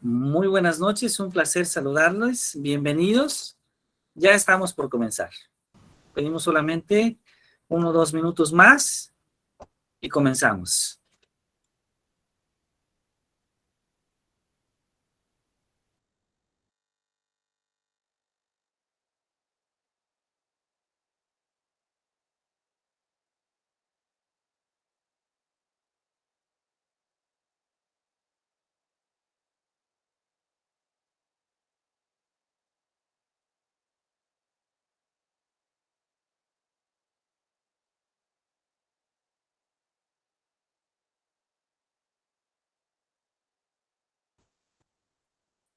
Muy buenas noches, un placer saludarles. Bienvenidos. Ya estamos por comenzar. Pedimos solamente 1 o 2 minutos más y comenzamos.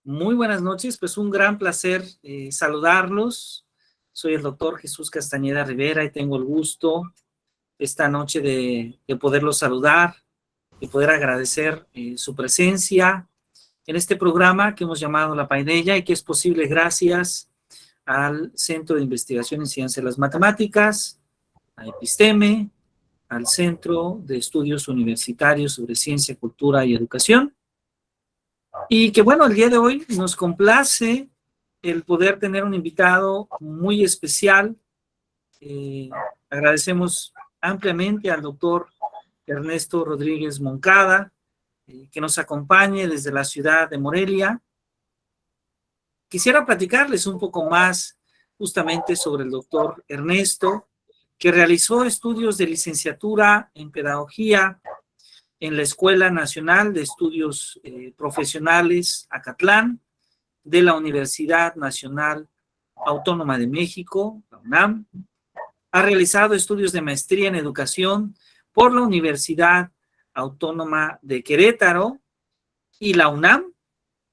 Muy buenas noches, pues un gran placer saludarlos. Soy el doctor Jesús Castañeda Rivera y tengo el gusto esta noche de poderlos saludar, de poder agradecer su presencia en este programa que hemos llamado La Paideia y que es posible gracias al Centro de Investigación en Ciencias de las Matemáticas, a Episteme, al Centro de Estudios Universitarios sobre Ciencia, Cultura y Educación. Y que bueno, el día de hoy nos complace el poder tener un invitado muy especial. Agradecemos ampliamente al doctor Ernesto Rodríguez Moncada, que nos acompañe desde la ciudad de Morelia. Quisiera platicarles un poco más justamente sobre el doctor Ernesto, que realizó estudios de licenciatura en Pedagogía en la Escuela Nacional de Estudios Profesionales Acatlán de la Universidad Nacional Autónoma de México, la UNAM. Ha realizado estudios de maestría en educación por la Universidad Autónoma de Querétaro y la UNAM,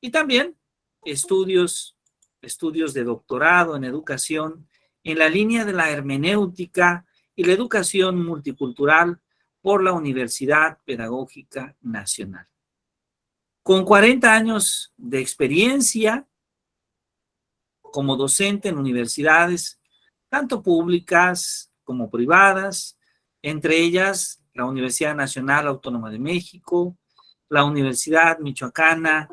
y también estudios de doctorado en educación en la línea de la hermenéutica y la educación multicultural por la Universidad Pedagógica Nacional. Con 40 años de experiencia como docente en universidades, tanto públicas como privadas, entre ellas la Universidad Nacional Autónoma de México, la Universidad Michoacana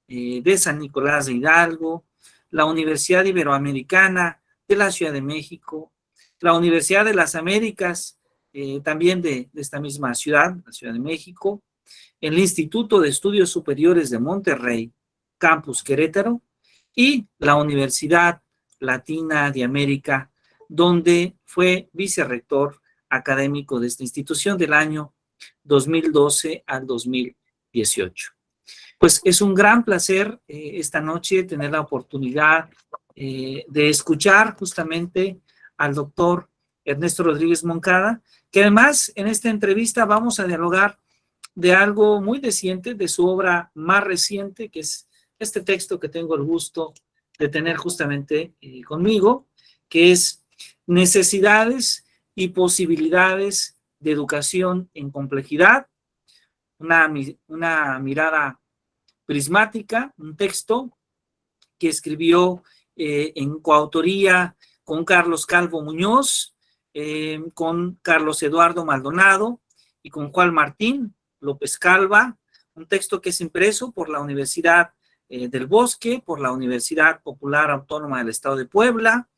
de San Nicolás de Hidalgo, la Universidad Iberoamericana de la Ciudad de México, la Universidad de las Américas, también de esta misma ciudad, la Ciudad de México, el Instituto de Estudios Superiores de Monterrey, Campus Querétaro, y la Universidad Latina de América, donde fue vicerrector académico de esta institución del año 2012 al 2018. Pues es un gran placer esta noche tener la oportunidad de escuchar justamente al doctor Ernesto Rodríguez Moncada, que además en esta entrevista vamos a dialogar de algo muy reciente, de su obra más reciente, que es este texto que tengo el gusto de tener justamente conmigo, que es Necesidades y Posibilidades de Educación en Complejidad, una mirada prismática, un texto que escribió en coautoría con Carlos Calvo Muñoz, con Carlos Eduardo Maldonado y con Juan Martín López Calva, un texto que es impreso por la Universidad del Bosque, por la Universidad Popular Autónoma del Estado de Puebla,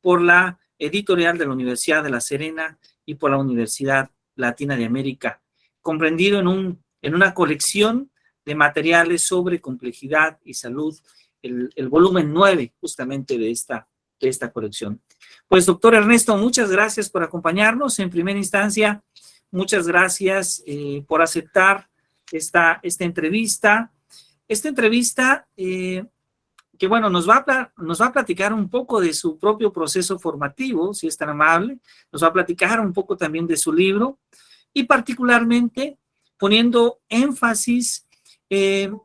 por la editorial de la Universidad de La Serena y por la Universidad Latina de América, comprendido en una colección de materiales sobre complejidad y salud, el volumen 9 justamente de esta colección. Pues doctor Ernesto, muchas gracias por acompañarnos. En primera instancia, muchas gracias por aceptar esta entrevista. Esta entrevista que bueno, nos va a platicar un poco de su propio proceso formativo, si es tan amable, nos va a platicar un poco también de su libro y particularmente poniendo énfasis en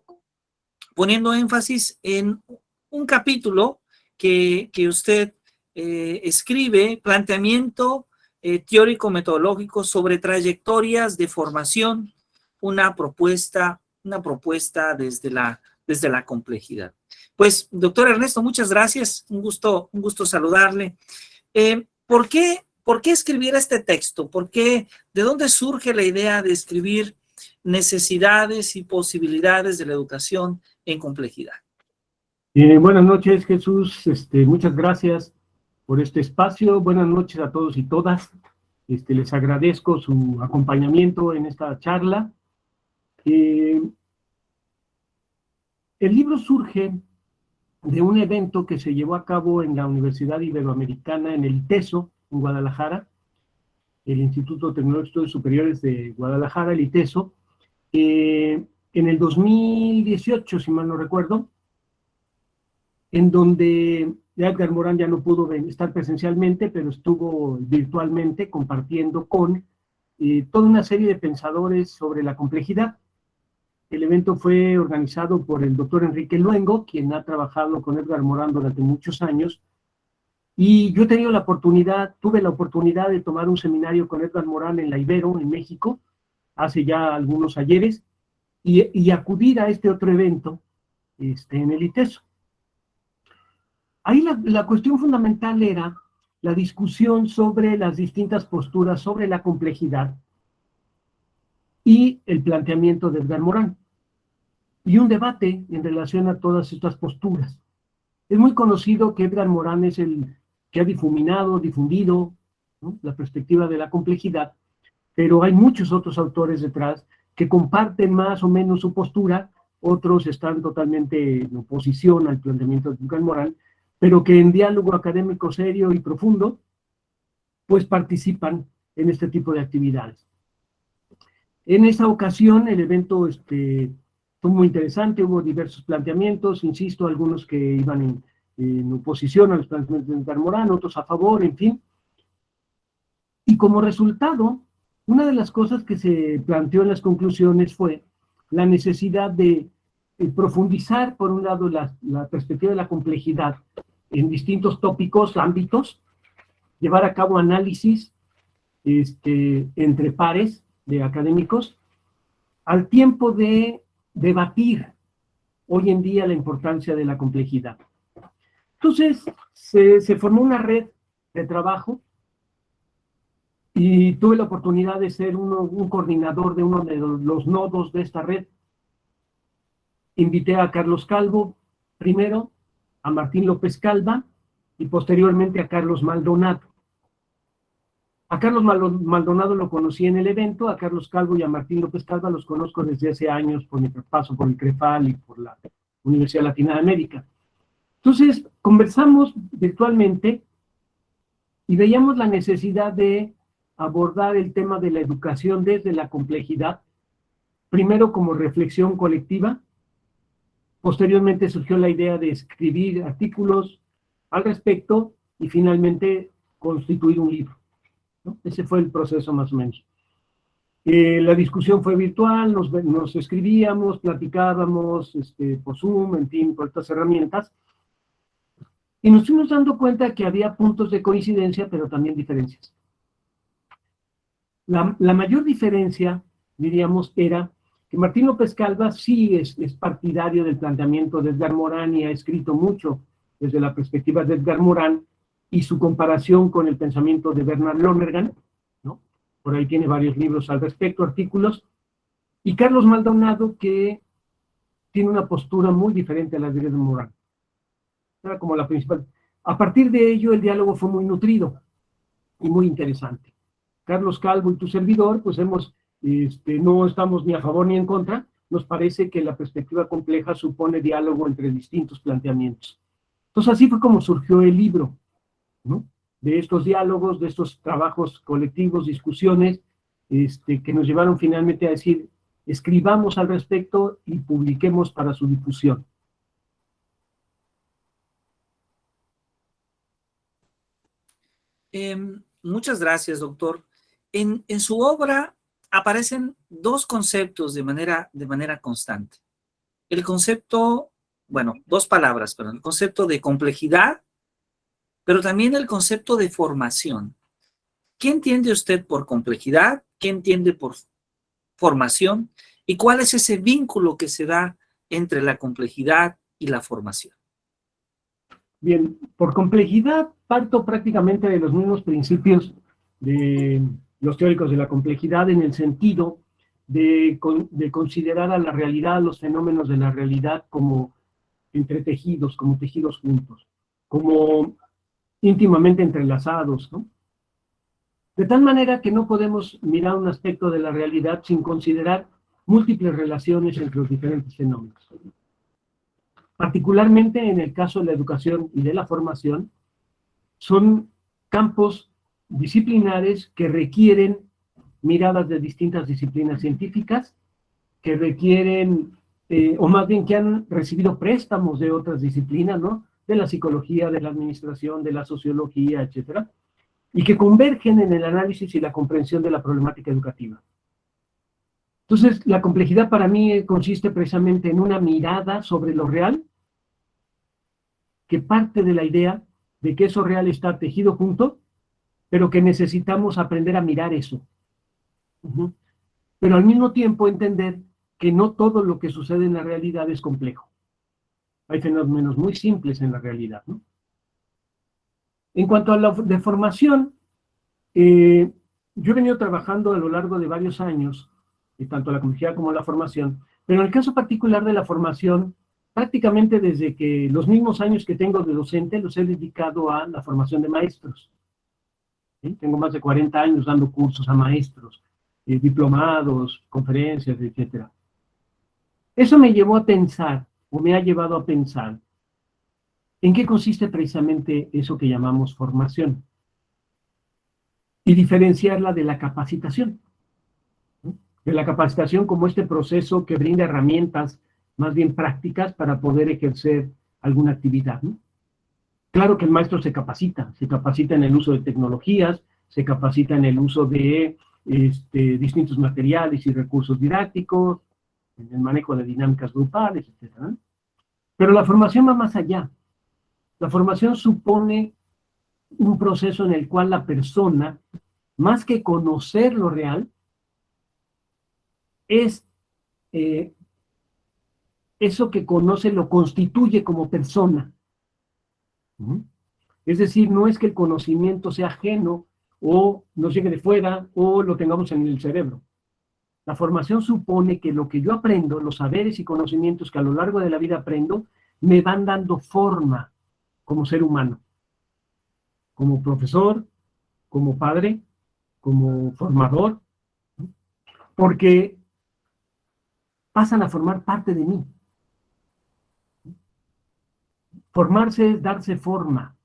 un capítulo que usted escribe, planteamiento teórico-metodológico sobre trayectorias de formación, una propuesta desde la complejidad. Pues, doctor Ernesto, muchas gracias, un gusto saludarle. ¿Por qué escribir este texto? ¿De dónde surge la idea de escribir necesidades y posibilidades de la educación en complejidad. Buenas noches, Jesús. Muchas gracias por este espacio. Buenas noches a todos y todas. Les agradezco su acompañamiento en esta charla. El libro surge de un evento que se llevó a cabo en la Universidad Iberoamericana, en el ITESO, en Guadalajara, el Instituto Tecnológico de Estudios Superiores de Guadalajara, el ITESO, en el 2018, si mal no recuerdo, en donde Edgar Morán ya no pudo estar presencialmente, pero estuvo virtualmente compartiendo con toda una serie de pensadores sobre la complejidad. El evento fue organizado por el doctor Enrique Luengo, quien ha trabajado con Edgar Morán durante muchos años, y yo tuve la oportunidad de tomar un seminario con Edgar Morán en la Ibero, en México, hace ya algunos ayeres, y acudir a este otro evento en el ITESO. Ahí la cuestión fundamental era la discusión sobre las distintas posturas sobre la complejidad y el planteamiento de Edgar Morán, y un debate en relación a todas estas posturas. Es muy conocido que Edgar Morán es el que ha difundido, ¿no?, la perspectiva de la complejidad, pero hay muchos otros autores detrás que comparten más o menos su postura, otros están totalmente en oposición al planteamiento de Edgar Morán, pero que en diálogo académico serio y profundo, pues participan en este tipo de actividades. En esa ocasión el evento fue muy interesante, hubo diversos planteamientos, insisto, algunos que iban en oposición a los planteamientos de Edgar Morán, otros a favor, en fin. Y como resultado, una de las cosas que se planteó en las conclusiones fue la necesidad de profundizar, por un lado, la perspectiva de la complejidad en distintos tópicos, ámbitos, llevar a cabo análisis entre pares de académicos, al tiempo de debatir hoy en día la importancia de la complejidad. Entonces, se formó una red de trabajo y tuve la oportunidad de ser un coordinador de uno de los nodos de esta red. Invité a Carlos Calvo primero, a Martín López Calva y posteriormente a Carlos Maldonado. A Carlos Maldonado lo conocí en el evento, a Carlos Calvo y a Martín López Calva los conozco desde hace años por mi paso por el CREFAL y por la Universidad Latina de América. Entonces, conversamos virtualmente y veíamos la necesidad de abordar el tema de la educación desde la complejidad, primero como reflexión colectiva. Posteriormente surgió la idea de escribir artículos al respecto y finalmente constituir un libro, ¿no? Ese fue el proceso más o menos. La discusión fue virtual, nos escribíamos, platicábamos por Zoom, en fin, por estas herramientas, y nos fuimos dando cuenta que había puntos de coincidencia, pero también diferencias. La mayor diferencia, diríamos, era que Martín López Calva sí es partidario del planteamiento de Edgar Morán y ha escrito mucho desde la perspectiva de Edgar Morán y su comparación con el pensamiento de Bernard Lonergan, ¿no? Por ahí tiene varios libros al respecto, artículos. Y Carlos Maldonado, que tiene una postura muy diferente a la de Edgar Morán. Era como la principal. A partir de ello, el diálogo fue muy nutrido y muy interesante. Carlos Calvo y tu servidor, pues no estamos ni a favor ni en contra, nos parece que la perspectiva compleja supone diálogo entre distintos planteamientos. Entonces así fue como surgió el libro, ¿no? De estos diálogos, de estos trabajos colectivos, discusiones, que nos llevaron finalmente a decir, escribamos al respecto y publiquemos para su difusión. Muchas gracias, doctor. En su obra aparecen dos conceptos de manera constante. El concepto, bueno, dos palabras, perdón, el concepto de complejidad, pero también el concepto de formación. ¿Qué entiende usted por complejidad? ¿Qué entiende por formación? ¿Y cuál es ese vínculo que se da entre la complejidad y la formación? Bien, por complejidad parto prácticamente de los mismos principios de los teóricos de la complejidad, en el sentido de considerar a la realidad, a los fenómenos de la realidad como entretejidos, como tejidos juntos, como íntimamente entrelazados, ¿no? De tal manera que no podemos mirar un aspecto de la realidad sin considerar múltiples relaciones entre los diferentes fenómenos. Particularmente en el caso de la educación y de la formación, son campos disciplinares que requieren miradas de distintas disciplinas científicas, que requieren, o más bien que han recibido préstamos de otras disciplinas, ¿no? De la psicología, de la administración, de la sociología, etcétera, y que convergen en el análisis y la comprensión de la problemática educativa. Entonces, la complejidad para mí consiste precisamente en una mirada sobre lo real, que parte de la idea de que eso real está tejido junto, pero que necesitamos aprender a mirar eso. Pero al mismo tiempo entender que no todo lo que sucede en la realidad es complejo. Hay fenómenos muy simples en la realidad, ¿no? En cuanto a la deformación, yo he venido trabajando a lo largo de varios años, tanto la complejidad como la formación, pero en el caso particular de la formación, prácticamente desde que los mismos años que tengo de docente, los he dedicado a la formación de maestros. ¿Sí? Tengo más de 40 años dando cursos a maestros, diplomados, conferencias, etc. Eso me llevó a pensar, o me ha llevado a pensar, en qué consiste precisamente eso que llamamos formación, y diferenciarla de la capacitación. De la capacitación como este proceso que brinda herramientas más bien prácticas para poder ejercer alguna actividad, ¿no? Claro que el maestro se capacita en el uso de tecnologías, se capacita en el uso de distintos materiales y recursos didácticos, en el manejo de dinámicas grupales, etc. Pero la formación va más allá. La formación supone un proceso en el cual la persona, más que conocer lo real, es eso que conoce lo constituye como persona. Es decir, no es que el conocimiento sea ajeno o nos llegue de fuera o lo tengamos en el cerebro. La formación supone que lo que yo aprendo, los saberes y conocimientos que a lo largo de la vida aprendo, me van dando forma como ser humano, como profesor, como padre, como formador, porque pasan a formar parte de mí. Formarse es darse forma.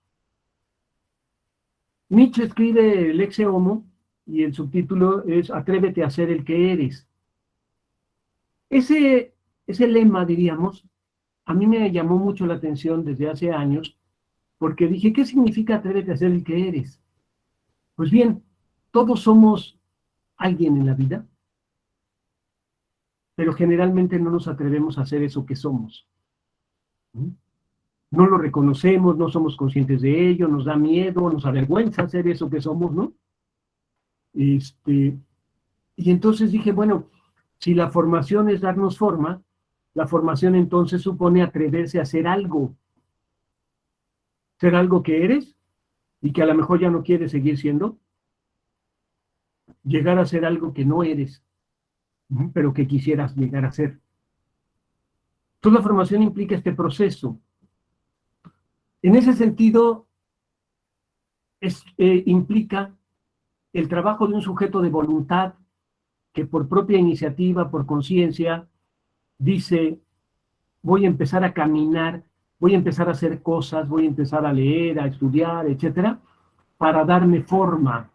Nietzsche escribe el Exe Homo y el subtítulo es Atrévete a ser el que eres. Ese lema, diríamos, a mí me llamó mucho la atención desde hace años, porque dije, ¿qué significa atrévete a ser el que eres? Pues bien, todos somos alguien en la vida, pero generalmente no nos atrevemos a hacer eso que somos. No lo reconocemos, no somos conscientes de ello, nos da miedo, nos avergüenza hacer eso que somos, ¿no? Y entonces dije, bueno, si la formación es darnos forma, la formación entonces supone atreverse a ser algo que eres y que a lo mejor ya no quieres seguir siendo, llegar a ser algo que no eres, pero que quisieras llegar a ser. Toda formación implica este proceso. En ese sentido, implica el trabajo de un sujeto de voluntad que por propia iniciativa, por conciencia, dice, voy a empezar a caminar, voy a empezar a hacer cosas, voy a empezar a leer, a estudiar, etcétera, para darme forma,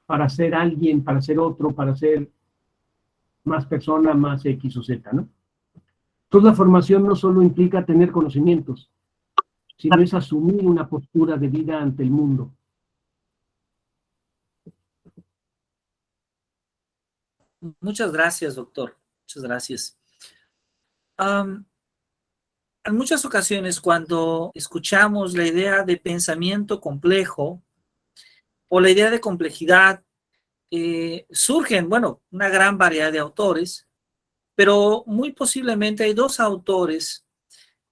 para ser alguien, para ser otro, para ser más persona, más X o Z, ¿no? Toda formación no solo implica tener conocimientos, sino es asumir una postura de vida ante el mundo. Muchas gracias, doctor. Muchas gracias. En muchas ocasiones, cuando escuchamos la idea de pensamiento complejo o la idea de complejidad, surgen, bueno, una gran variedad de autores, pero muy posiblemente hay dos autores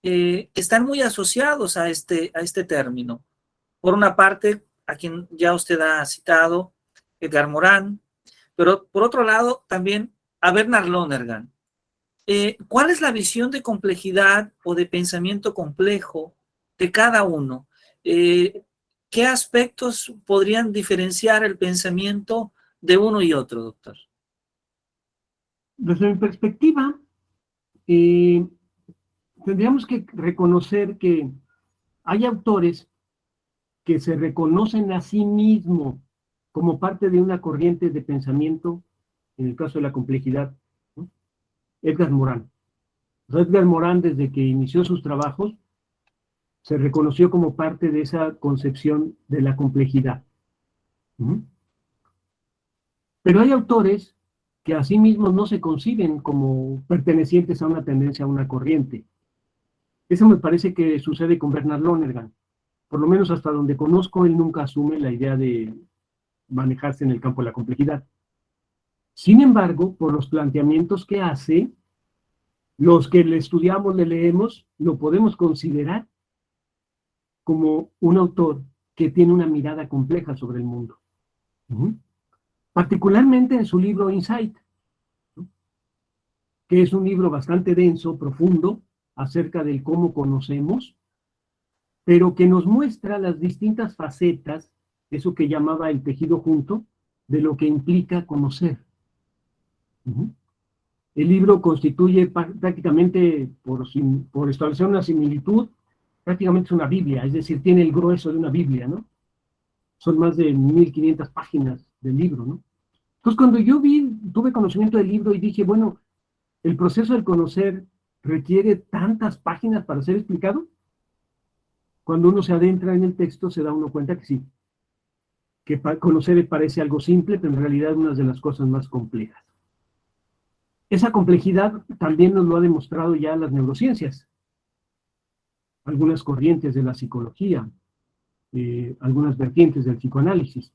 que están muy asociados a este término. Por una parte, a quien ya usted ha citado, Edgar Morin, Pero por otro lado, también a Bernard Lonergan. ¿Cuál es la visión de complejidad o de pensamiento complejo de cada uno? ¿Qué aspectos podrían diferenciar el pensamiento de uno y otro, doctor? Desde mi perspectiva, tendríamos que reconocer que hay autores que se reconocen a sí mismos como parte de una corriente de pensamiento, en el caso de la complejidad, ¿no? Edgar Morin. Edgar Morin, desde que inició sus trabajos, se reconoció como parte de esa concepción de la complejidad. Pero hay autores que a sí mismos no se conciben como pertenecientes a una tendencia, a una corriente. Eso me parece que sucede con Bernard Lonergan. Por lo menos hasta donde conozco, él nunca asume la idea de manejarse en el campo de la complejidad. Sin embargo, por los planteamientos que hace, los que le estudiamos, le leemos, lo podemos considerar como un autor que tiene una mirada compleja sobre el mundo. Particularmente en su libro Insight, que es un libro bastante denso, profundo, acerca del cómo conocemos, pero que nos muestra las distintas facetas, eso que llamaba el tejido junto, de lo que implica conocer. El libro constituye prácticamente, por establecer una similitud, prácticamente es una Biblia, es decir, tiene el grueso de una Biblia, ¿no? Son más de 1500 páginas del libro, ¿no? Entonces, cuando yo tuve conocimiento del libro y dije, bueno, ¿el proceso del conocer requiere tantas páginas para ser explicado? Cuando uno se adentra en el texto, se da uno cuenta que sí, que conocer parece algo simple, pero en realidad es una de las cosas más complejas. Esa complejidad también nos lo ha demostrado ya las neurociencias, algunas corrientes de la psicología, algunas vertientes del psicoanálisis.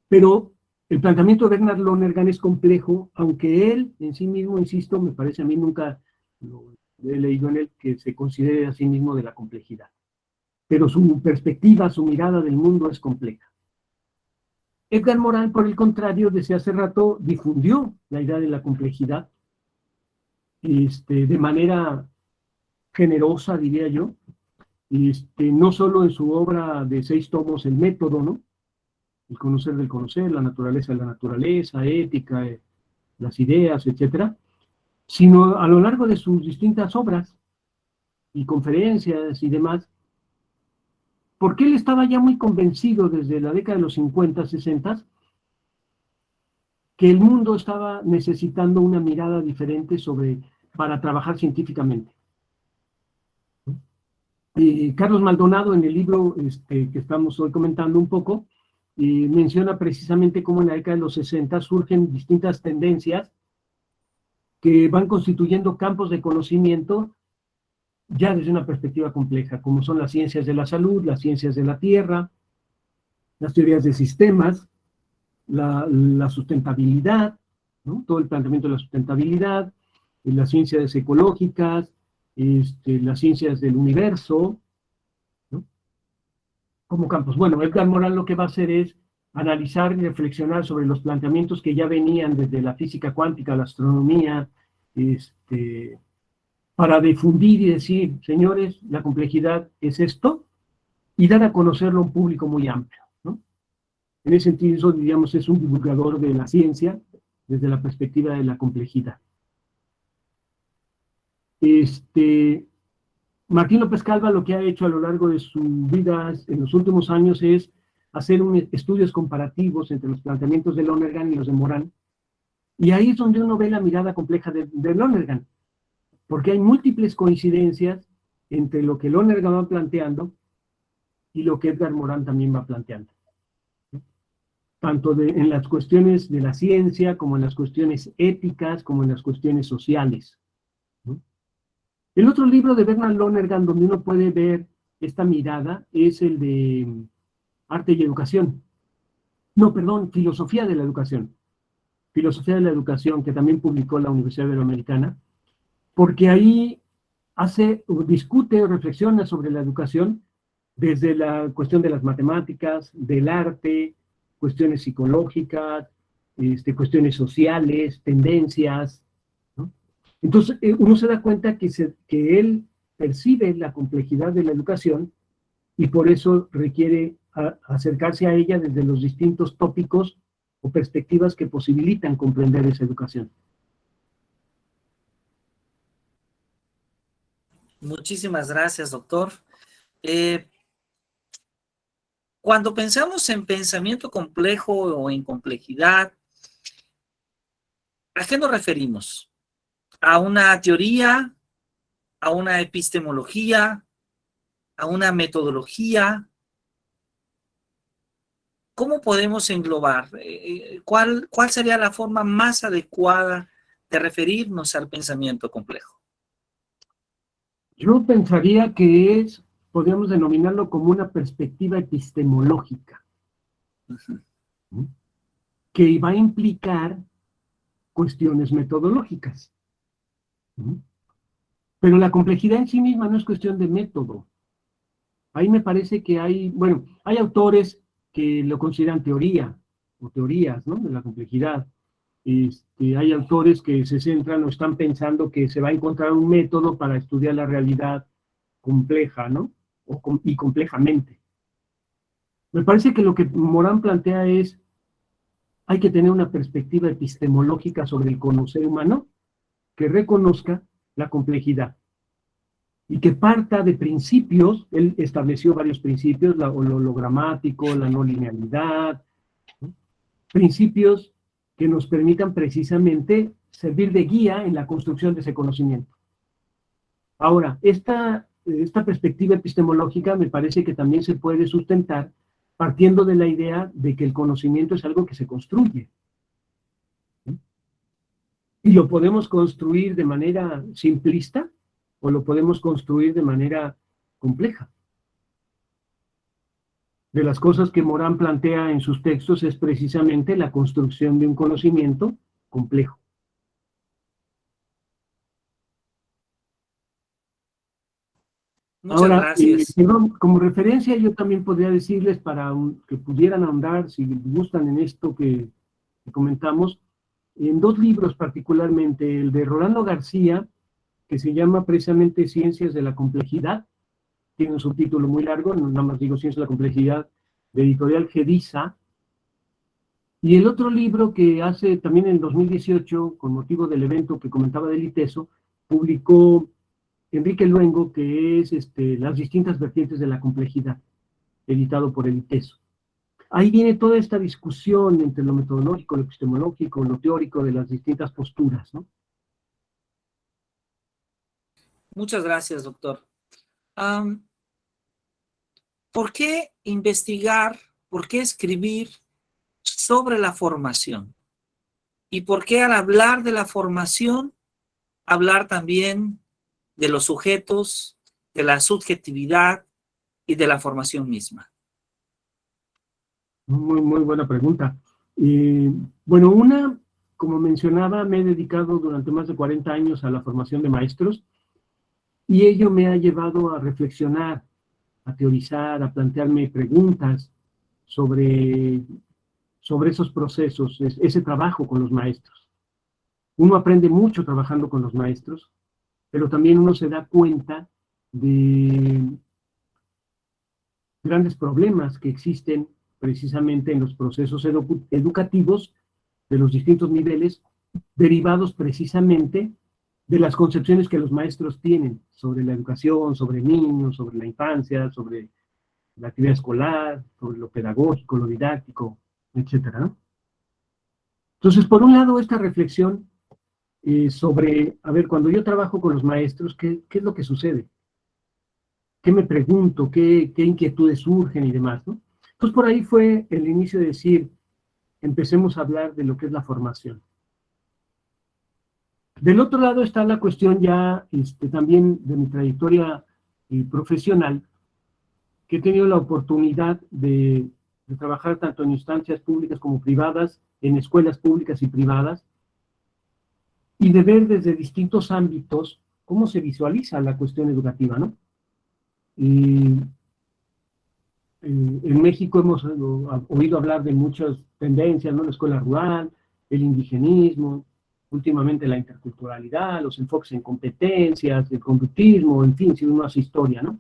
Pero el planteamiento de Bernard Lonergan es complejo, aunque él en sí mismo, insisto, me parece a mí, nunca lo he leído en él que se considere a sí mismo de la complejidad. Pero su perspectiva, su mirada del mundo es compleja. Edgar Morin, por el contrario, desde hace rato difundió la idea de la complejidad de manera generosa, diría yo, no solo en su obra de 6 tomos, El método, ¿no? El conocer del conocer, la naturaleza de la naturaleza, ética, las ideas, etcétera, sino a lo largo de sus distintas obras y conferencias y demás, porque él estaba ya muy convencido desde la década de los 50, 60, que el mundo estaba necesitando una mirada diferente para trabajar científicamente. Carlos Maldonado, en el libro que estamos hoy comentando un poco, menciona precisamente cómo en la década de los 60 surgen distintas tendencias que van constituyendo campos de conocimiento ya desde una perspectiva compleja, como son las ciencias de la salud, las ciencias de la tierra, las teorías de sistemas, la sustentabilidad, ¿no? Todo el planteamiento de la sustentabilidad, las ciencias ecológicas, las ciencias del universo, ¿no? Como campos. Bueno, Edgar Morin lo que va a hacer es analizar y reflexionar sobre los planteamientos que ya venían desde la física cuántica, la astronomía, para difundir y decir, señores, la complejidad es esto, y dar a conocerlo a un público muy amplio, ¿no? En ese sentido, diríamos, es un divulgador de la ciencia desde la perspectiva de la complejidad. Martín López Calva lo que ha hecho a lo largo de su vida en los últimos años es hacer estudios comparativos entre los planteamientos de Lonergan y los de Morin, y ahí es donde uno ve la mirada compleja de Lonergan, porque hay múltiples coincidencias entre lo que Lonergan va planteando y lo que Edgar Morin también va planteando, tanto en las cuestiones de la ciencia, como en las cuestiones éticas, como en las cuestiones sociales. El otro libro de Bernard Lonergan donde uno puede ver esta mirada es el de Arte y Educación. No, perdón, Filosofía de la Educación. Filosofía de la Educación, que también publicó la Universidad Iberoamericana, porque ahí discute o reflexiona sobre la educación desde la cuestión de las matemáticas, del arte, cuestiones psicológicas, cuestiones sociales, tendencias, ¿no? Entonces, uno se da cuenta que él percibe la complejidad de la educación y por eso requiere acercarse a ella desde los distintos tópicos o perspectivas que posibilitan comprender esa educación. Muchísimas gracias, doctor. Cuando pensamos en pensamiento complejo o en complejidad, ¿a qué nos referimos? ¿A una teoría? ¿A una epistemología? ¿A una metodología? ¿Cómo podemos englobar? ¿Cuál sería la forma más adecuada de referirnos al pensamiento complejo? Yo pensaría que podríamos denominarlo como una perspectiva epistemológica, ¿no? Que va a implicar cuestiones metodológicas, ¿no? Pero la complejidad en sí misma no es cuestión de método. Ahí me parece que hay autores que lo consideran teoría, o teorías, ¿no?, de la complejidad. Hay autores que se centran o están pensando que se va a encontrar un método para estudiar la realidad compleja, ¿no?, y complejamente. Me parece que lo que Morán plantea hay que tener una perspectiva epistemológica sobre el conocer humano que reconozca la complejidad y que parta de principios. Él estableció varios principios, lo hologramático, la no linealidad, ¿no?, principios que nos permitan precisamente servir de guía en la construcción de ese conocimiento. Ahora, esta perspectiva epistemológica me parece que también se puede sustentar partiendo de la idea de que el conocimiento es algo que se construye, ¿sí? Y lo podemos construir de manera simplista o lo podemos construir de manera compleja. De las cosas que Morán plantea en sus textos es precisamente la construcción de un conocimiento complejo. Muchas Ahora, gracias. como referencia, yo también podría decirles para que pudieran ahondar, si gustan, en esto que comentamos, en dos libros particularmente, el de Rolando García, que se llama precisamente Ciencias de la Complejidad, tiene un subtítulo muy largo, nada más digo Ciencias de la Complejidad, de editorial Gedisa, y el otro libro que hace también en 2018, con motivo del evento que comentaba del ITESO, publicó Enrique Luengo, que es Las distintas vertientes de la complejidad, editado por el ITESO. Ahí viene toda esta discusión entre lo metodológico, lo epistemológico, lo teórico, de las distintas posturas, ¿no? Muchas gracias, doctor. ¿Por qué investigar, por qué escribir sobre la formación? ¿Y por qué al hablar de la formación, hablar también de los sujetos, de la subjetividad y de la formación misma? Muy, muy buena pregunta. Bueno, como mencionaba, me he dedicado durante más de 40 años a la formación de maestros y ello me ha llevado a reflexionar, a teorizar, a plantearme preguntas sobre esos procesos, ese trabajo con los maestros. Uno aprende mucho trabajando con los maestros, pero también uno se da cuenta de grandes problemas que existen precisamente en los procesos educativos de los distintos niveles, derivados precisamente de las concepciones que los maestros tienen sobre la educación, sobre niños, sobre la infancia, sobre la actividad escolar, sobre lo pedagógico, lo didáctico, etcétera, ¿no? Entonces, por un lado, esta reflexión sobre, a ver, cuando yo trabajo con los maestros, ¿qué es lo que sucede? ¿Qué me pregunto? ¿Qué inquietudes surgen y demás, ¿no? Entonces, por ahí fue el inicio de decir, empecemos a hablar de lo que es la formación. Del otro lado está la cuestión ya también de mi trayectoria profesional, que he tenido la oportunidad de trabajar tanto en instancias públicas como privadas, en escuelas públicas y privadas, y de ver desde distintos ámbitos cómo se visualiza la cuestión educativa, ¿no? En México hemos oído hablar de muchas tendencias, ¿no? La escuela rural, el indigenismo, últimamente la interculturalidad, los enfoques en competencias, el conductismo, en fin, si uno hace historia, ¿no?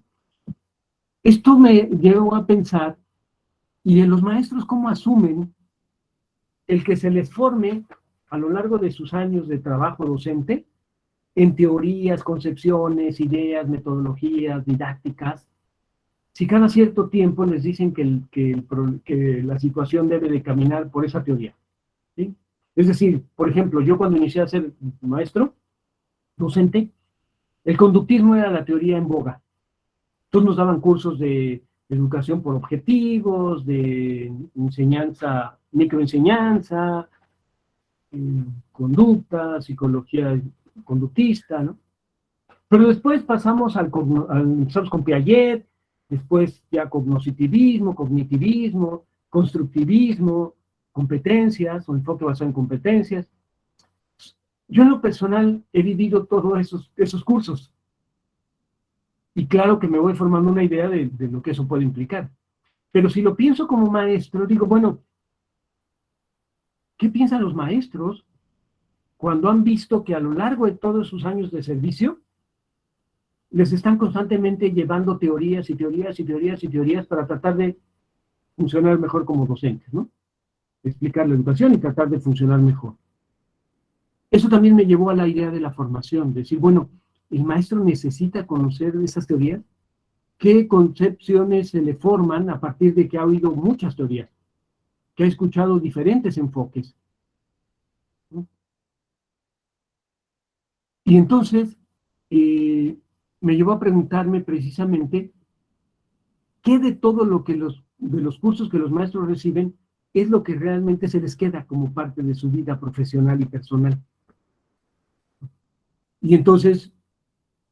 Esto me llevó a pensar, ¿y de los maestros cómo asumen el que se les forme a lo largo de sus años de trabajo docente en teorías, concepciones, ideas, metodologías, didácticas, si cada cierto tiempo les dicen que la situación debe de caminar por esa teoría? ¿Sí? Es decir, por ejemplo, yo cuando inicié a ser maestro, docente, el conductismo era la teoría en boga. Entonces nos daban cursos de educación por objetivos, de enseñanza, microenseñanza, conducta, psicología conductista, ¿no? Pero después pasamos empezamos con Piaget, después ya cognitivismo, constructivismo, competencias, o enfoque basado en competencias. Yo en lo personal he vivido todos esos cursos. Y claro que me voy formando una idea de lo que eso puede implicar. Pero si lo pienso como maestro, digo, bueno, ¿qué piensan los maestros cuando han visto que a lo largo de todos sus años de servicio les están constantemente llevando teorías y teorías y teorías y teorías para tratar de funcionar mejor como docentes, ¿no? Explicar la educación y tratar de funcionar mejor? Eso también me llevó a la idea de la formación, decir, bueno, ¿el maestro necesita conocer esas teorías? ¿Qué concepciones se le forman a partir de que ha oído muchas teorías? Que ha escuchado diferentes enfoques, ¿no? Y entonces me llevó a preguntarme precisamente qué de todo lo que de los cursos que los maestros reciben es lo que realmente se les queda como parte de su vida profesional y personal. Y entonces,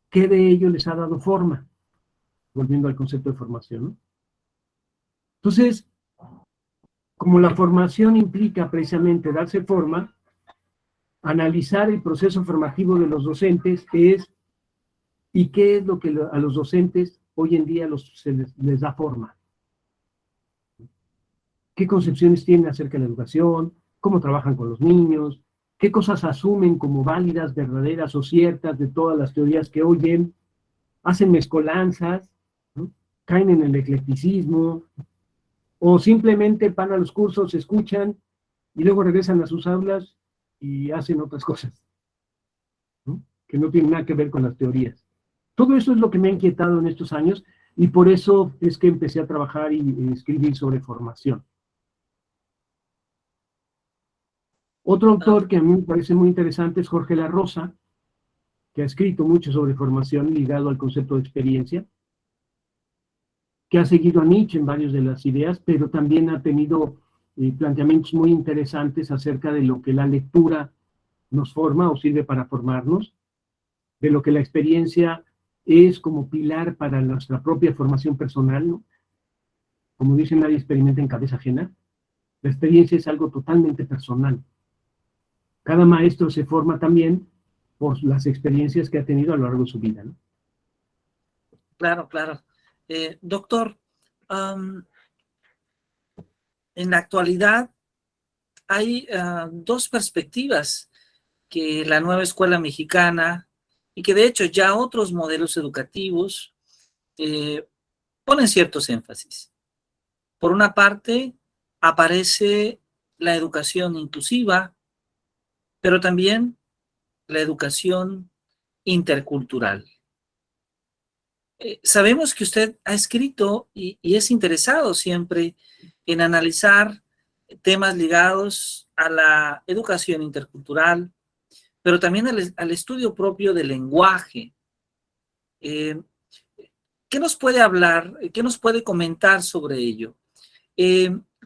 ¿qué de ello les ha dado forma? Volviendo al concepto de formación, ¿no? Entonces, como la formación implica precisamente darse forma, analizar el proceso formativo de los docentes es, ¿y qué es lo que a los docentes hoy en día les da forma? ¿Qué concepciones tienen acerca de la educación? ¿Cómo trabajan con los niños? ¿Qué cosas asumen como válidas, verdaderas o ciertas de todas las teorías que oyen? ¿Hacen mezcolanzas? ¿No? ¿Caen en el eclecticismo? ¿O simplemente van a los cursos, escuchan y luego regresan a sus aulas y hacen otras cosas, ¿no? Que no tienen nada que ver con las teorías? Todo eso es lo que me ha inquietado en estos años y por eso es que empecé a trabajar y escribir sobre formación. Otro autor que a mí me parece muy interesante es Jorge La Rosa, que ha escrito mucho sobre formación ligado al concepto de experiencia, que ha seguido a Nietzsche en varias de las ideas, pero también ha tenido planteamientos muy interesantes acerca de lo que la lectura nos forma o sirve para formarnos, de lo que la experiencia es como pilar para nuestra propia formación personal, ¿no? Como dicen, nadie experimenta en cabeza ajena. La experiencia es algo totalmente personal. Cada maestro se forma también por las experiencias que ha tenido a lo largo de su vida, ¿no? Claro, claro. Doctor, en la actualidad hay dos perspectivas que la nueva escuela mexicana y que de hecho ya otros modelos educativos ponen ciertos énfasis. Por una parte, aparece la educación inclusiva, pero también la educación intercultural. Sabemos que usted ha escrito y es interesado siempre en analizar temas ligados a la educación intercultural, pero también al estudio propio del lenguaje. ¿Qué nos puede hablar, qué nos puede comentar sobre ello?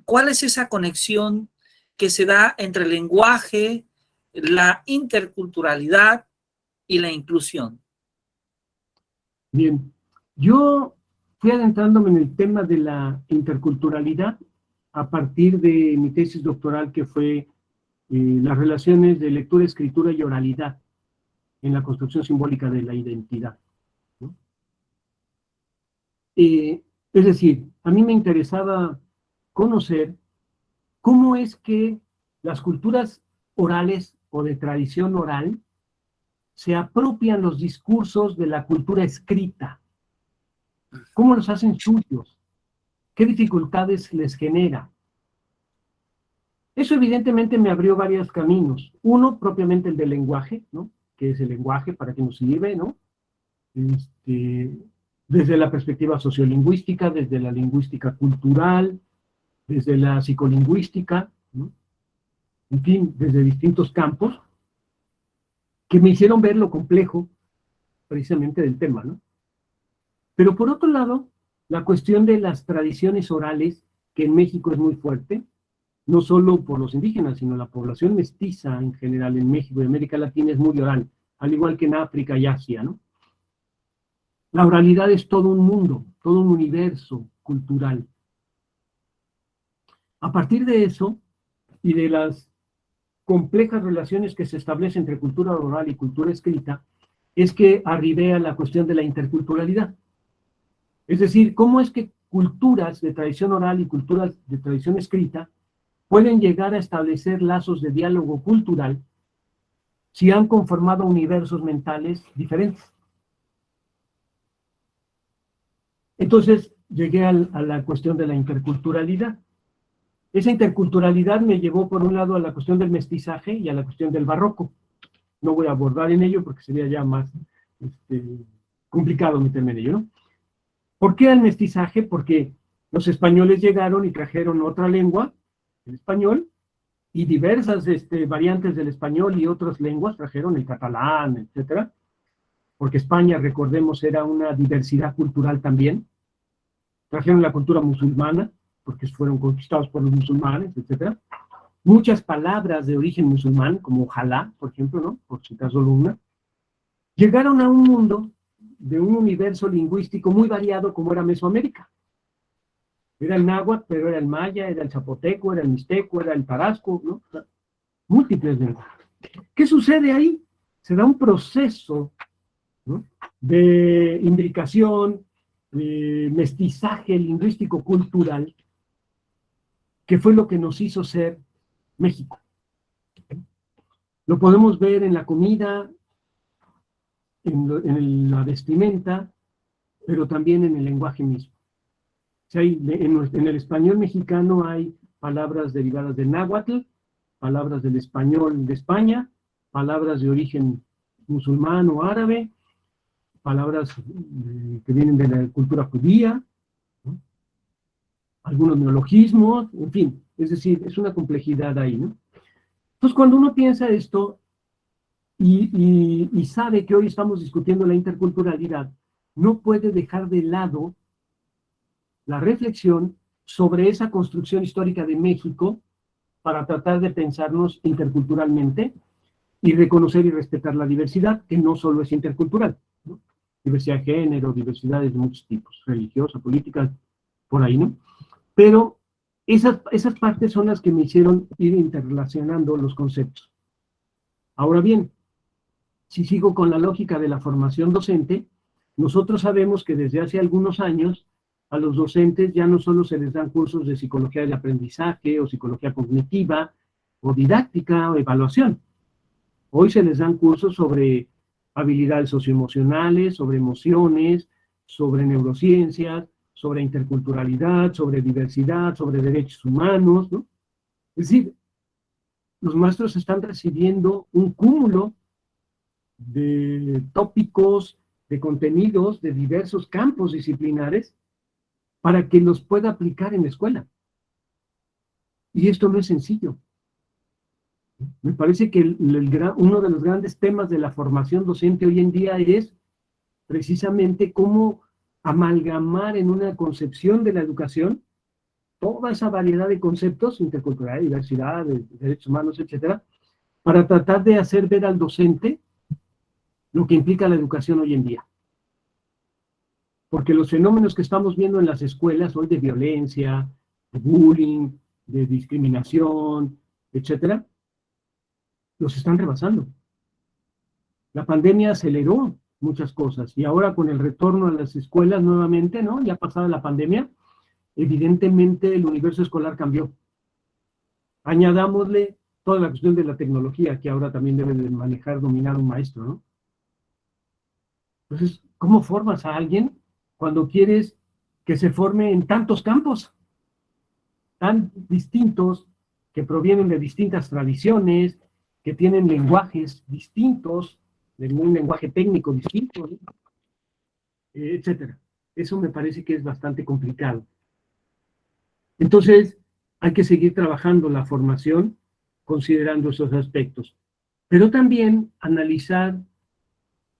¿Cuál es esa conexión que se da entre el lenguaje, la interculturalidad y la inclusión? Bien, yo fui adentrándome en el tema de la interculturalidad a partir de mi tesis doctoral, que fue las relaciones de lectura, escritura y oralidad en la construcción simbólica de la identidad, ¿no? Es decir, a mí me interesaba conocer cómo es que las culturas orales o de tradición oral se apropian los discursos de la cultura escrita. ¿Cómo los hacen suyos? ¿Qué dificultades les genera? Eso evidentemente me abrió varios caminos. Uno, propiamente el del lenguaje, ¿no? ¿Qué es el lenguaje? ¿Para qué nos sirve? ¿No? Desde la perspectiva sociolingüística, desde la lingüística cultural, desde la psicolingüística, ¿no? En fin, desde distintos campos, que me hicieron ver lo complejo precisamente del tema, ¿no? Pero por otro lado, la cuestión de las tradiciones orales, que en México es muy fuerte, no solo por los indígenas, sino la población mestiza en general en México y América Latina es muy oral, al igual que en África y Asia, ¿no? La oralidad es todo un mundo, todo un universo cultural. A partir de eso, y de las complejas relaciones que se establecen entre cultura oral y cultura escrita, es que arribé a la cuestión de la interculturalidad. Es decir, cómo es que culturas de tradición oral y culturas de tradición escrita pueden llegar a establecer lazos de diálogo cultural si han conformado universos mentales diferentes. Entonces llegué a la cuestión de la interculturalidad. Esa interculturalidad me llevó por un lado a la cuestión del mestizaje y a la cuestión del barroco. No voy a abordar en ello porque sería ya más complicado meterme en ello, ¿no? ¿Por qué el mestizaje? Porque los españoles llegaron y trajeron otra lengua, el español, y diversas variantes del español y otras lenguas trajeron el catalán, etcétera, porque España, recordemos, era una diversidad cultural también. Trajeron la cultura musulmana, porque fueron conquistados por los musulmanes, etcétera. Muchas palabras de origen musulmán, como ojalá, por ejemplo, ¿no? Por citar solo una, llegaron a un mundo de un universo lingüístico muy variado como era Mesoamérica. Era el náhuatl, pero era el maya, era el zapoteco, era el mixteco, era el tarasco, ¿no? O sea, múltiples lenguas. ¿Qué sucede ahí? Se da un proceso, ¿no?, de imbricación, de mestizaje lingüístico-cultural, que fue lo que nos hizo ser México. Lo podemos ver en la comida, en la vestimenta, pero también en el lenguaje mismo. O sea, en el español mexicano hay palabras derivadas del náhuatl, palabras del español de España, palabras de origen musulmán o árabe, palabras que vienen de la cultura judía, ¿no?, algunos neologismos, en fin, es decir, es una complejidad ahí, ¿no? Entonces, cuando uno piensa esto y sabe que hoy estamos discutiendo la interculturalidad, no puede dejar de lado la reflexión sobre esa construcción histórica de México para tratar de pensarnos interculturalmente y reconocer y respetar la diversidad, que no solo es intercultural, ¿no? Diversidad de género, diversidades de muchos tipos, religiosa, política, por ahí, ¿no? Pero esas partes son las que me hicieron ir interrelacionando los conceptos. Ahora bien, si sigo con la lógica de la formación docente, nosotros sabemos que desde hace algunos años a los docentes ya no solo se les dan cursos de psicología del aprendizaje o psicología cognitiva o didáctica o evaluación. Hoy se les dan cursos sobre habilidades socioemocionales, sobre emociones, sobre neurociencias, sobre interculturalidad, sobre diversidad, sobre derechos humanos, ¿no? Es decir, los maestros están recibiendo un cúmulo de tópicos, de contenidos de diversos campos disciplinares para que los pueda aplicar en la escuela. Y esto no es sencillo. Me parece que uno de los grandes temas de la formación docente hoy en día es precisamente cómo amalgamar en una concepción de la educación toda esa variedad de conceptos, intercultural, diversidad, de derechos humanos, etcétera, para tratar de hacer ver al docente lo que implica la educación hoy en día. Porque los fenómenos que estamos viendo en las escuelas hoy de violencia, de bullying, de discriminación, etcétera, los están rebasando. La pandemia aceleró muchas cosas y ahora con el retorno a las escuelas nuevamente, ¿no?, ya pasada la pandemia, evidentemente el universo escolar cambió. Añadámosle toda la cuestión de la tecnología que ahora también debe de manejar, dominar un maestro, ¿no? Entonces, ¿cómo formas a alguien cuando quieres que se forme en tantos campos tan distintos, que provienen de distintas tradiciones, que tienen lenguajes distintos, de un lenguaje técnico distinto, ¿no? Etcétera? Eso me parece que es bastante complicado. Entonces, hay que seguir trabajando la formación considerando esos aspectos, pero también analizar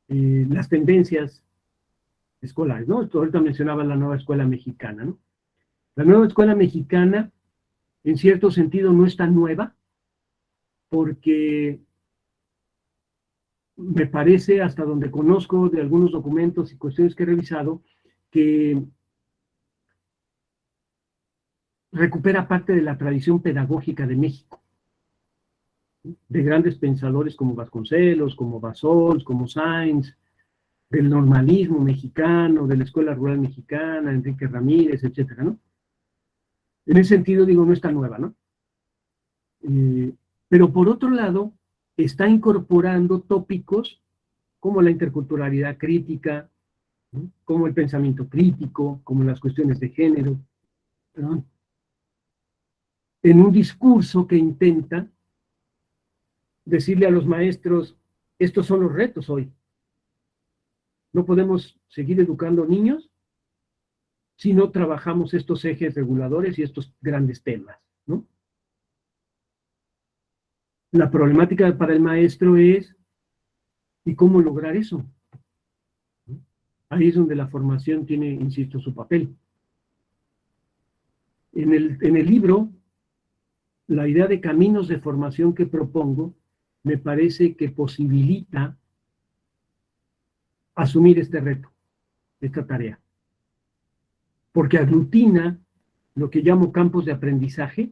las tendencias escolares, ¿no? Esto ahorita mencionaba la nueva escuela mexicana, ¿no? La nueva escuela mexicana, en cierto sentido, no es tan nueva, porque me parece, hasta donde conozco de algunos documentos y cuestiones que he revisado, que recupera parte de la tradición pedagógica de México, de grandes pensadores como Vasconcelos, como Bassols, como Sáenz, del normalismo mexicano, de la escuela rural mexicana, Enrique Ramírez, etcétera, ¿no? En ese sentido, digo, no está nueva, ¿no? Pero por otro lado, está incorporando tópicos como la interculturalidad crítica, ¿no? Como el pensamiento crítico, como las cuestiones de género, ¿no? En un discurso que intenta decirle a los maestros, estos son los retos hoy. No podemos seguir educando niños si no trabajamos estos ejes reguladores y estos grandes temas, ¿no? La problemática para el maestro es, ¿y cómo lograr eso? Ahí es donde la formación tiene, insisto, su papel. En el libro, la idea de caminos de formación que propongo me parece que posibilita asumir este reto, esta tarea, porque aglutina lo que llamo campos de aprendizaje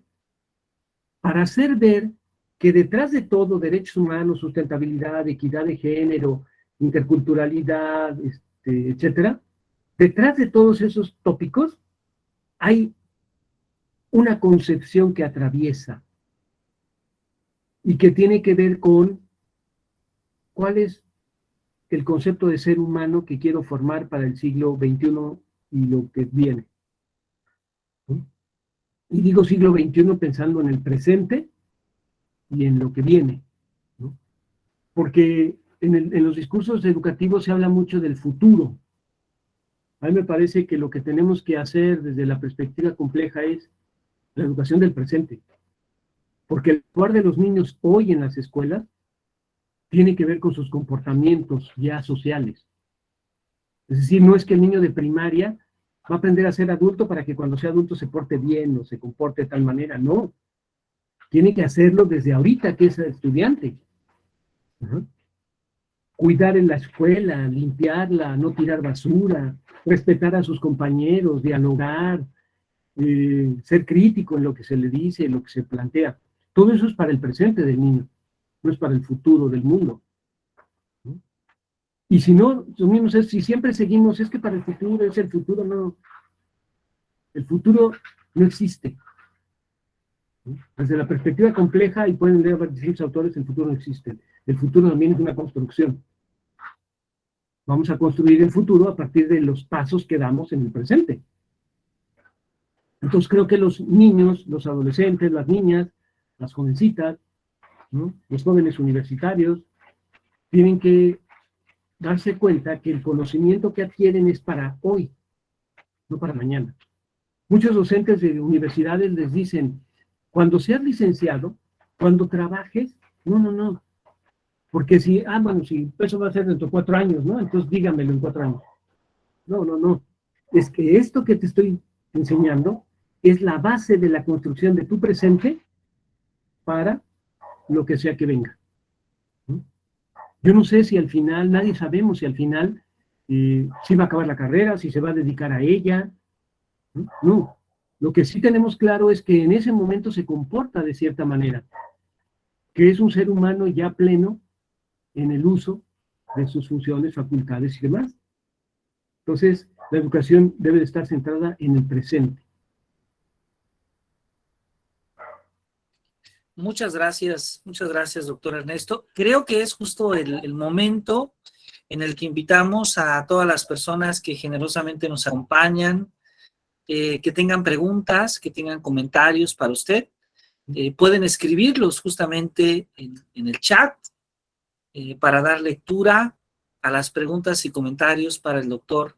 para hacer ver que detrás de todo, derechos humanos, sustentabilidad, equidad de género, interculturalidad, etcétera, detrás de todos esos tópicos hay una concepción que atraviesa y que tiene que ver con cuál es el concepto de ser humano que quiero formar para el siglo XXI y lo que viene. ¿Sí? Y digo siglo XXI pensando en el presente y en lo que viene, ¿no? Porque en los discursos educativos se habla mucho del futuro. A mí me parece que lo que tenemos que hacer desde la perspectiva compleja es la educación del presente. Porque el actuar de los niños hoy en las escuelas tiene que ver con sus comportamientos ya sociales. Es decir, no es que el niño de primaria va a aprender a ser adulto para que cuando sea adulto se porte bien o se comporte de tal manera. No. Tiene que hacerlo desde ahorita que es estudiante. Cuidar en la escuela, limpiarla, no tirar basura, respetar a sus compañeros, dialogar, ser crítico en lo que se le dice, en lo que se plantea. Todo eso es para el presente del niño, no es para el futuro del mundo. Y si no, si siempre seguimos, es que para el futuro es el futuro, no. El futuro no existe. Desde la perspectiva compleja, y pueden leer distintos autores, el futuro no existe. El futuro también es una construcción. Vamos a construir el futuro a partir de los pasos que damos en el presente. Entonces creo que los niños, los adolescentes, las niñas, las jovencitas, ¿no? Los jóvenes universitarios, tienen que darse cuenta que el conocimiento que adquieren es para hoy, no para mañana. Muchos docentes de universidades les dicen, cuando seas licenciado, cuando trabajes, no, porque si, bueno, si eso va a ser dentro de 4 años, ¿no? Entonces dígamelo en 4 años. No, es que esto que te estoy enseñando es la base de la construcción de tu presente para lo que sea que venga. ¿No? Yo no sé si al final, nadie sabemos si al final si va a acabar la carrera, si se va a dedicar a ella. No, lo que sí tenemos claro es que en ese momento se comporta de cierta manera, que es un ser humano ya pleno en el uso de sus funciones, facultades y demás. Entonces, la educación debe de estar centrada en el presente. Muchas gracias, doctor Ernesto. Creo que es justo el momento en el que invitamos a todas las personas que generosamente nos acompañan, que tengan preguntas, que tengan comentarios para usted. Pueden escribirlos justamente en el chat para dar lectura a las preguntas y comentarios para el doctor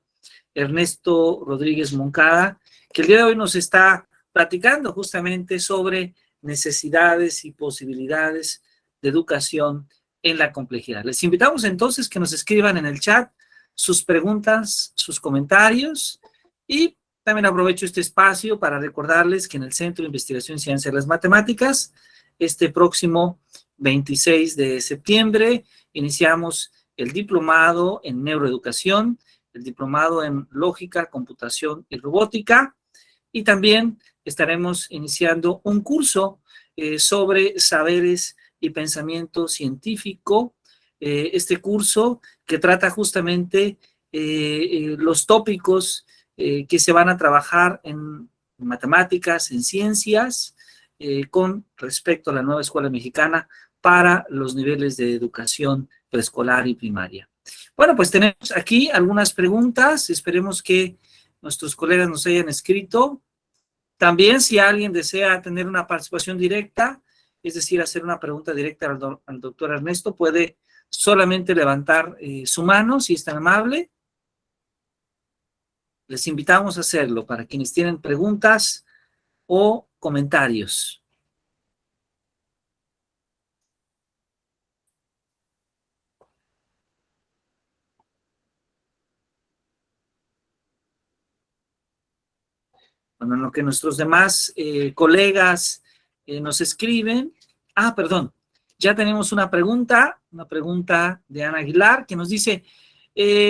Ernesto Rodríguez Moncada, que el día de hoy nos está platicando justamente sobre necesidades y posibilidades de educación en la complejidad. Les invitamos entonces que nos escriban en el chat sus preguntas, sus comentarios, y también aprovecho este espacio para recordarles que en el Centro de Investigación y Ciencia de las Matemáticas, este próximo 26 de septiembre, iniciamos el diplomado en neuroeducación, el diplomado en lógica, computación y robótica, y también estaremos iniciando un curso sobre saberes y pensamiento científico. Este curso que trata justamente los tópicos que se van a trabajar en matemáticas, en ciencias, con respecto a la nueva escuela mexicana para los niveles de educación preescolar y primaria. Bueno, pues tenemos aquí algunas preguntas. Esperemos que nuestros colegas nos hayan escrito. También, si alguien desea tener una participación directa, es decir, hacer una pregunta directa al doctor Ernesto, puede solamente levantar su mano, si es tan amable. Les invitamos a hacerlo para quienes tienen preguntas o comentarios. Bueno, en lo que nuestros demás colegas nos escriben. Perdón, ya tenemos una pregunta de Ana Aguilar, que nos dice,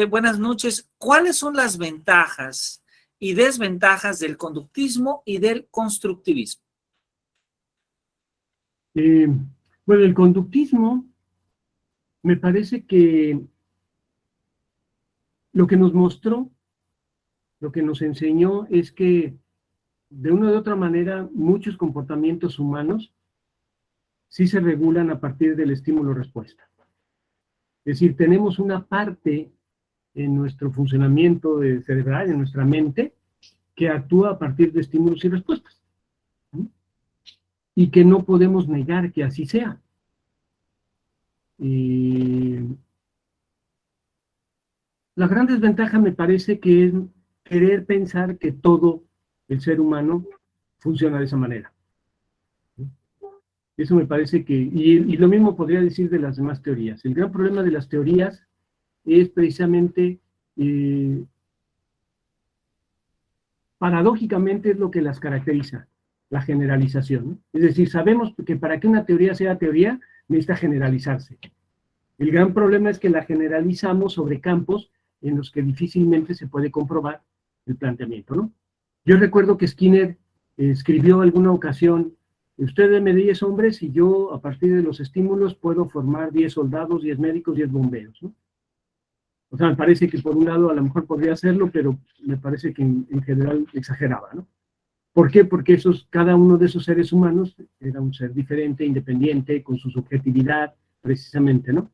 buenas noches, ¿cuáles son las ventajas y desventajas del conductismo y del constructivismo? Bueno, el conductismo me parece que lo que nos mostró, lo que nos enseñó es que de una u otra manera muchos comportamientos humanos sí se regulan a partir del estímulo-respuesta. Es decir, tenemos una parte en nuestro funcionamiento cerebral, en nuestra mente, que actúa a partir de estímulos y respuestas. Y que no podemos negar que así sea. La gran desventaja me parece que es querer pensar que todo el ser humano funciona de esa manera. Eso me parece que, y lo mismo podría decir de las demás teorías. El gran problema de las teorías es precisamente, paradójicamente es lo que las caracteriza, la generalización. Es decir, sabemos que para que una teoría sea teoría, necesita generalizarse. El gran problema es que la generalizamos sobre campos en los que difícilmente se puede comprobar el planteamiento, ¿no? Yo recuerdo que Skinner escribió alguna ocasión, usted deme 10 hombres y yo a partir de los estímulos puedo formar 10 soldados, 10 médicos, 10 bomberos, ¿no? O sea, me parece que por un lado a lo mejor podría hacerlo, pero me parece que en general exageraba, ¿no? ¿Por qué? Porque cada uno de esos seres humanos era un ser diferente, independiente, con su subjetividad, precisamente, ¿no?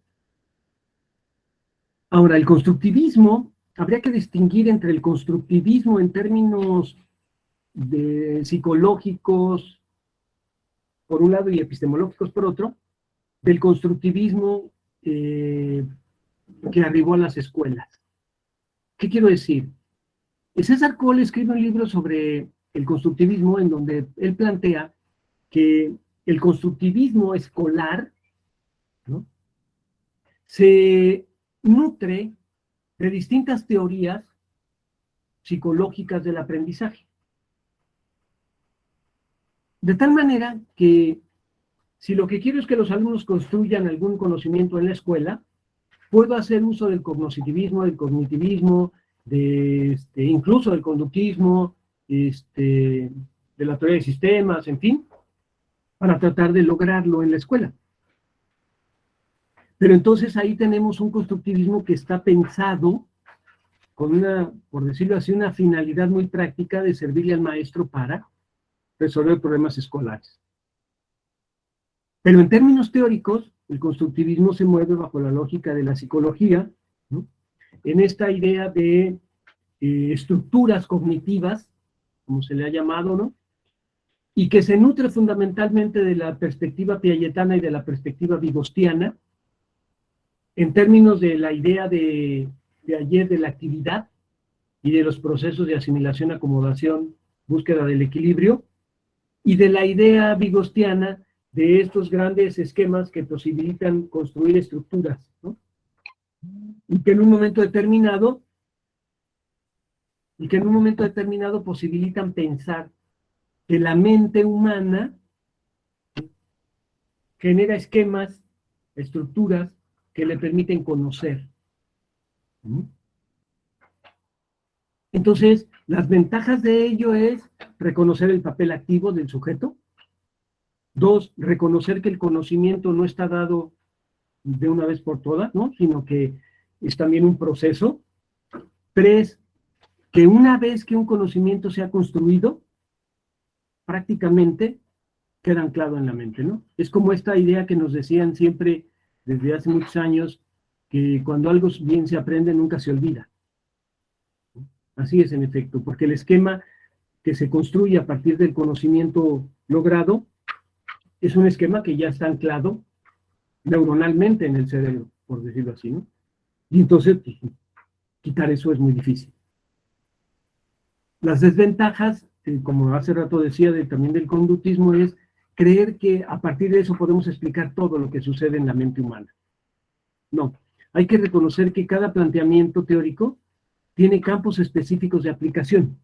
Ahora, el constructivismo, habría que distinguir entre el constructivismo en términos psicológicos, por un lado, y epistemológicos, por otro, del constructivismo que arribó a las escuelas. ¿Qué quiero decir? César Cole escribe un libro sobre el constructivismo en donde él plantea que el constructivismo escolar, ¿no?, se nutre de distintas teorías psicológicas del aprendizaje. De tal manera que si lo que quiero es que los alumnos construyan algún conocimiento en la escuela, puedo hacer uso del cognitivismo, incluso del conductismo, de la teoría de sistemas, en fin, para tratar de lograrlo en la escuela. Pero entonces ahí tenemos un constructivismo que está pensado con una, por decirlo así, una finalidad muy práctica de servirle al maestro para resolver problemas escolares. Pero en términos teóricos, el constructivismo se mueve bajo la lógica de la psicología, ¿no? En esta idea de estructuras cognitivas, como se le ha llamado, ¿no? Y que se nutre fundamentalmente de la perspectiva piagetana y de la perspectiva vygotsky, en términos de la idea de ayer de la actividad y de los procesos de asimilación, acomodación, búsqueda del equilibrio, y de la idea vygotsky de estos grandes esquemas que posibilitan construir estructuras, ¿no? Y que en un momento determinado posibilitan pensar que la mente humana genera esquemas, estructuras que le permiten conocer. Entonces, las ventajas de ello es reconocer el papel activo del sujeto. 2, reconocer que el conocimiento no está dado de una vez por todas, ¿no? Sino que es también un proceso. 3, que una vez que un conocimiento se ha construido, prácticamente queda anclado en la mente, ¿no? Es como esta idea que nos decían siempre desde hace muchos años, que cuando algo bien se aprende nunca se olvida. Así es en efecto, porque el esquema que se construye a partir del conocimiento logrado es un esquema que ya está anclado neuronalmente en el cerebro, por decirlo así, ¿no? Y entonces, pues, quitar eso es muy difícil. Las desventajas, como hace rato decía también del conductismo, es creer que a partir de eso podemos explicar todo lo que sucede en la mente humana. No, hay que reconocer que cada planteamiento teórico tiene campos específicos de aplicación.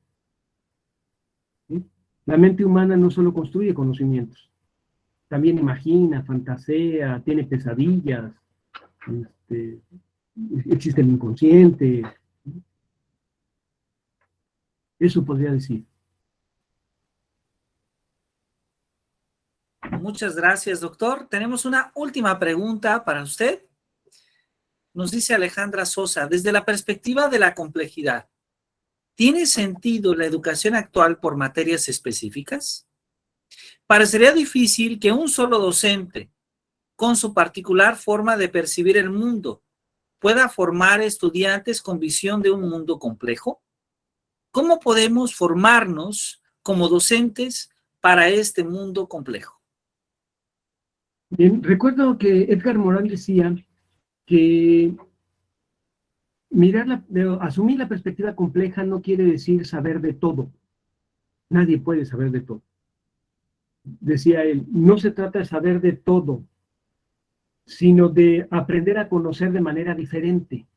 ¿Sí? La mente humana no solo construye conocimientos, también imagina, fantasea, tiene pesadillas, existe el inconsciente. Eso podría decir. Muchas gracias, doctor. Tenemos una última pregunta para usted. Nos dice Alejandra Sosa, desde la perspectiva de la complejidad, ¿tiene sentido la educación actual por materias específicas? Parecería difícil que un solo docente, con su particular forma de percibir el mundo, pueda formar estudiantes con visión de un mundo complejo. ¿Cómo podemos formarnos como docentes para este mundo complejo? Bien, recuerdo que Edgar Morin decía que asumir la perspectiva compleja no quiere decir saber de todo. Nadie puede saber de todo. Decía él, no se trata de saber de todo, sino de aprender a conocer de manera diferente.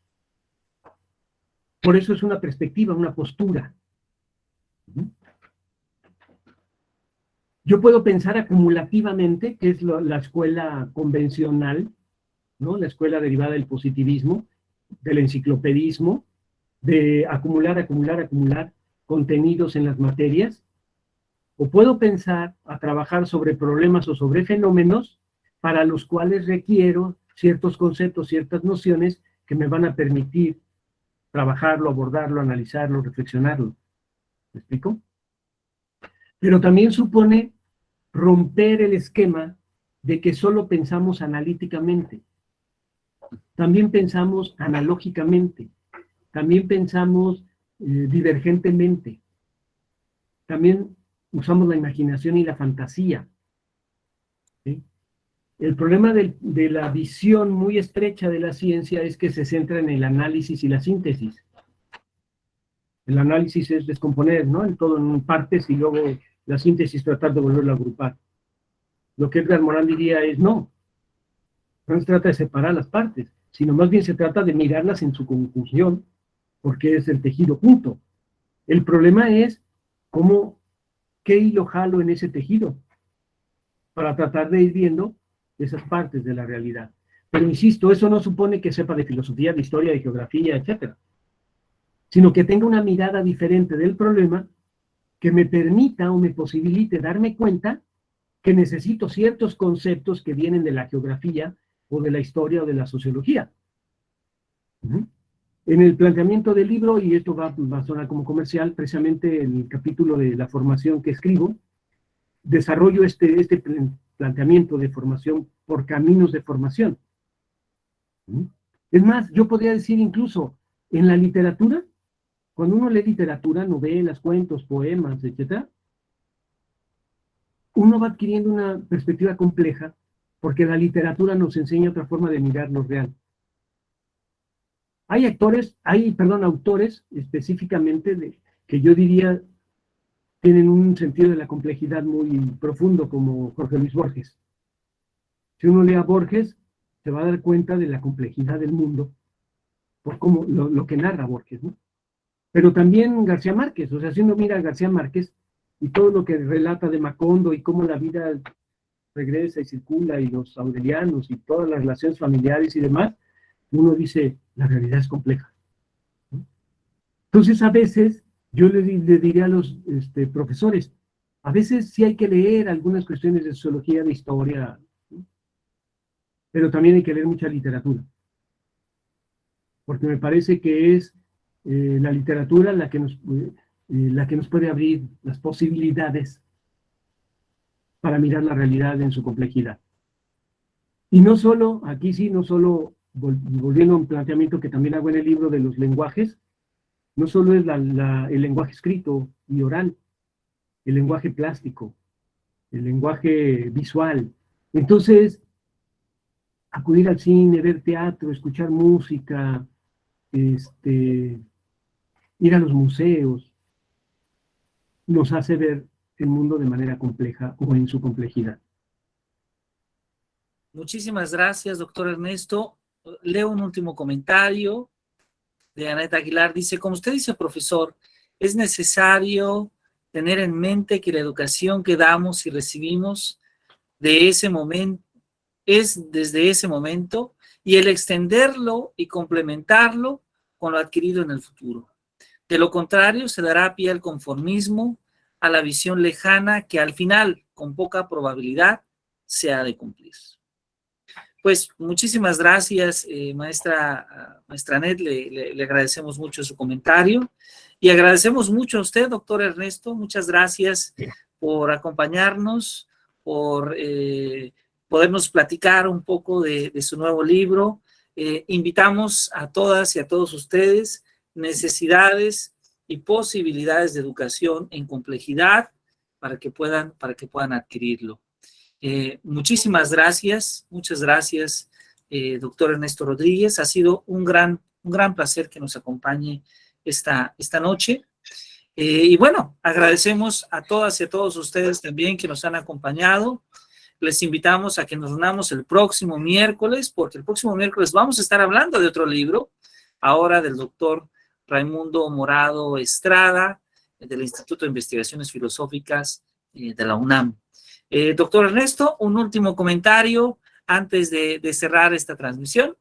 Por eso es una perspectiva, una postura. Yo puedo pensar acumulativamente, que es la escuela convencional, ¿no? La escuela derivada del positivismo, del enciclopedismo, de acumular contenidos en las materias, o puedo pensar a trabajar sobre problemas o sobre fenómenos para los cuales requiero ciertos conceptos, ciertas nociones que me van a permitir trabajarlo, abordarlo, analizarlo, reflexionarlo. ¿Me explico? Pero también supone romper el esquema de que solo pensamos analíticamente. También pensamos analógicamente. También pensamos divergentemente. También usamos la imaginación y la fantasía. ¿Sí? El problema de la visión muy estrecha de la ciencia es que se centra en el análisis y la síntesis. El análisis es descomponer, ¿no? En todo en partes y luego la síntesis tratar de volverlo a agrupar. Lo que Edgar Morin diría es no se trata de separar las partes, sino más bien se trata de mirarlas en su conjunción, porque es el tejido junto. El problema es qué hilo jalo en ese tejido para tratar de ir viendo esas partes de la realidad. Pero insisto, eso no supone que sepa de filosofía, de historia, de geografía, etcétera, sino que tenga una mirada diferente del problema que me permita o me posibilite darme cuenta que necesito ciertos conceptos que vienen de la geografía o de la historia o de la sociología. En el planteamiento del libro, y esto va a sonar como comercial, precisamente en el capítulo de la formación que escribo, desarrollo este planteamiento de formación por caminos de formación. Es más, yo podría decir incluso, en la literatura, cuando uno lee literatura, novelas, cuentos, poemas, etc., uno va adquiriendo una perspectiva compleja, porque la literatura nos enseña otra forma de mirar lo real. Hay autores específicamente que yo diría tienen un sentido de la complejidad muy profundo, como Jorge Luis Borges. Si uno lee a Borges, se va a dar cuenta de la complejidad del mundo, por cómo lo que narra Borges, ¿no? Pero también García Márquez, o sea, si uno mira a García Márquez y todo lo que relata de Macondo y cómo la vida regresa y circula y los aurelianos y todas las relaciones familiares y demás, uno dice, la realidad es compleja, ¿no? Entonces, a veces, yo le diría a los profesores, a veces sí hay que leer algunas cuestiones de sociología, de historia, ¿no? Pero también hay que leer mucha literatura, porque me parece que es la literatura la que nos puede abrir las posibilidades para mirar la realidad en su complejidad. Y no solo, aquí sí, no solo, volviendo a un planteamiento que también hago en el libro de los lenguajes, no solo es el lenguaje escrito y oral, el lenguaje plástico, el lenguaje visual. Entonces, acudir al cine, ver teatro, escuchar música, ir a los museos, nos hace ver el mundo de manera compleja o en su complejidad. Muchísimas gracias, doctor Ernesto. Leo un último comentario de Anet Aguilar. Dice, como usted dice, profesor, es necesario tener en mente que la educación que damos y recibimos de ese momento es desde ese momento y el extenderlo y complementarlo con lo adquirido en el futuro. De lo contrario, se dará pie al conformismo, a la visión lejana que al final, con poca probabilidad, se ha de cumplir. Pues muchísimas gracias, maestra Anet, le agradecemos mucho su comentario y agradecemos mucho a usted, doctor Ernesto, muchas gracias por acompañarnos, por podernos platicar un poco de su nuevo libro. Invitamos a todas y a todos ustedes, necesidades y posibilidades de educación en complejidad para que puedan adquirirlo. Muchísimas gracias, muchas gracias, doctor Ernesto Rodríguez. Ha sido un gran placer que nos acompañe esta noche. Y bueno, agradecemos a todas y a todos ustedes también que nos han acompañado. Les invitamos a que nos reunamos el próximo miércoles, porque el próximo miércoles vamos a estar hablando de otro libro, ahora del doctor Raimundo Morado Estrada, del Instituto de Investigaciones Filosóficas de la UNAM. Doctor Ernesto, un último comentario antes de cerrar esta transmisión.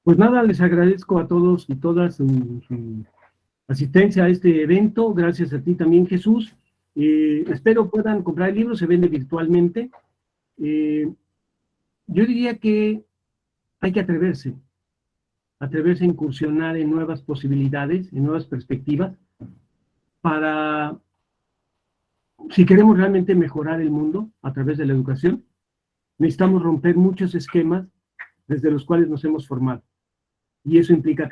Pues nada, les agradezco a todos y todas su asistencia a este evento. Gracias a ti también, Jesús. Espero puedan comprar el libro, se vende virtualmente. Yo diría que hay que atreverse a incursionar en nuevas posibilidades, en nuevas perspectivas, para, si queremos realmente mejorar el mundo a través de la educación, necesitamos romper muchos esquemas desde los cuales nos hemos formado. Y eso implica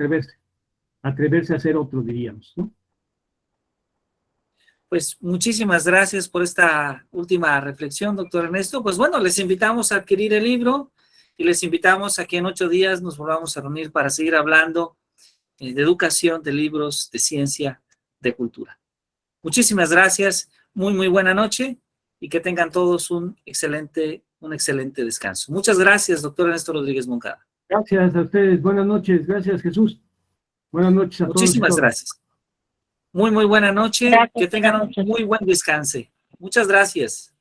atreverse a ser otro, diríamos, ¿no? Pues muchísimas gracias por esta última reflexión, doctor Ernesto. Pues bueno, les invitamos a adquirir el libro y les invitamos a que en 8 días nos volvamos a reunir para seguir hablando de educación, de libros, de ciencia, de cultura. Muchísimas gracias, muy buena noche y que tengan todos un excelente descanso. Muchas gracias, doctor Ernesto Rodríguez Moncada. Gracias a ustedes, buenas noches, gracias Jesús. Buenas noches a todos. Muchísimas gracias. Muy buena noche, gracias, que tengan un muy buen descanso. Muchas gracias.